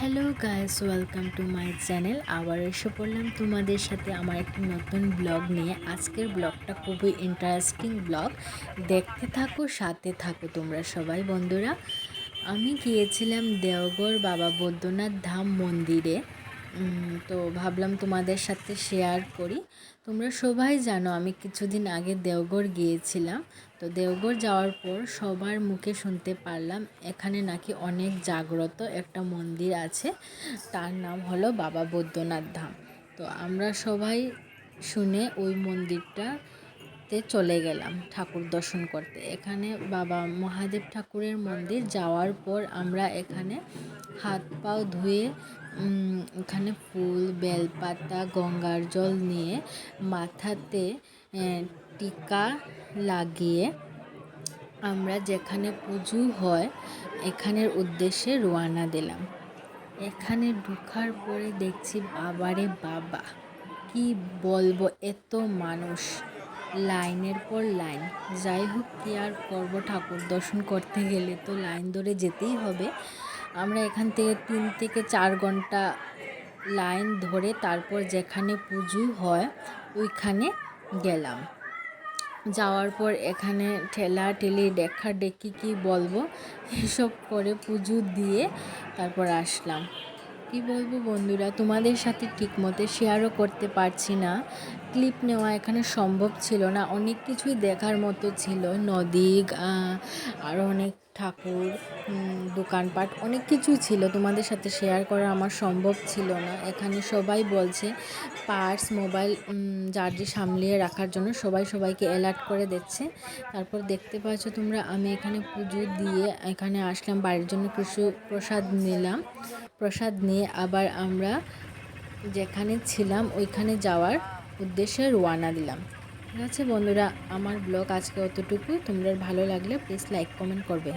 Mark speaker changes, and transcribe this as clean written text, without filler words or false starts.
Speaker 1: Hello guys, welcome to my channel. আবার এসে পড়লাম তোমাদের সাথে আমার একটি নতুন ব্লগ নিয়ে। আজকের ব্লগটা খুবই ইন্টারেস্টিং ব্লগ, দেখতে থাকো, সাথে থাকো তোমরা সবাই। বন্ধুরা, আমি গিয়েছিলাম দেওঘর বাবা বৈদ্যনাথ ধাম মন্দিরে। তো ভাবলাম তোমাদের সাথে শেয়ার করি। তোমরা সবাই জানো আমি কিছুদিন আগে দেওঘর গিয়েছিলাম। তো দেওঘর যাওয়ার পর সবার মুখে শুনতে পারলাম এখানে নাকি অনেক জাগ্রত একটা মন্দির আছে, তার নাম হলো বাবা বৈদ্যনাথ ধাম। তো আমরা সবাই শুনে ওই মন্দিরটাতে চলে গেলাম ঠাকুর দর্শন করতে। এখানে বাবা মহাদেব ঠাকুরের মন্দির যাওয়ার পর আমরা এখানে হাত পাও ধুয়ে এখানে ফুল, বেলপাতা, গঙ্গার জল নিয়ে মাথাতে টিকা লাগিয়ে আমরা যেখানে পুজো হয় এখানের উদ্দেশ্যে রওনা দিলাম। এখানে ঢোকার পরে দেখছি বাবারে বাবা, কি বলবো, এত মানুষ, লাইনের পর লাইন। যাই হোক, কি আর করবো, ঠাকুর দর্শন করতে গেলে তো লাইন ধরে যেতেই হবে। আমরা এখান থেকে 3 থেকে 4 ঘন্টা লাইন ধরে তারপর যেখানে পুজো হয় ওইখানে গেলাম। যাওয়ার পর এখানে ঠেলা ঠেলি ডেকি কি বলবো, এসব করে পুজো দিয়ে তারপর আসলাম। কি বলবো বন্ধুরা, তোমাদের সাথে ঠিকমতো শেয়ারও করতে পারছি না, ক্লিপ নেওয়া এখানে সম্ভব ছিল না। অনেক কিছুই দেখার মতো ছিল, নদী, আরও অনেক ঠাকুর, দোকানপাট, অনেক কিছুই ছিল, তোমাদের সাথে শেয়ার করা আমার সম্ভব ছিল না। এখানে সবাই বলছে পার্স, মোবাইল যার যে সামলিয়ে রাখার জন্য সবাইকে অ্যালার্ট করে দিচ্ছে। তারপর দেখতে পাচ্ছ তোমরা, আমি এখানে পুজো দিয়ে এখানে আসলাম, বাড়ির জন্য কিছু প্রসাদ নিলাম। প্রসাদ নিয়ে আবার আমরা যেখানে ছিলাম ওইখানে যাওয়ার উদ্দেশ্যে রওনা দিলাম। ঠিক আছে বন্ধুরা, আমার ব্লগ আজকে অতটুকু। তোমরা ভালো লাগলে প্লিজ লাইক কমেন্ট করবে।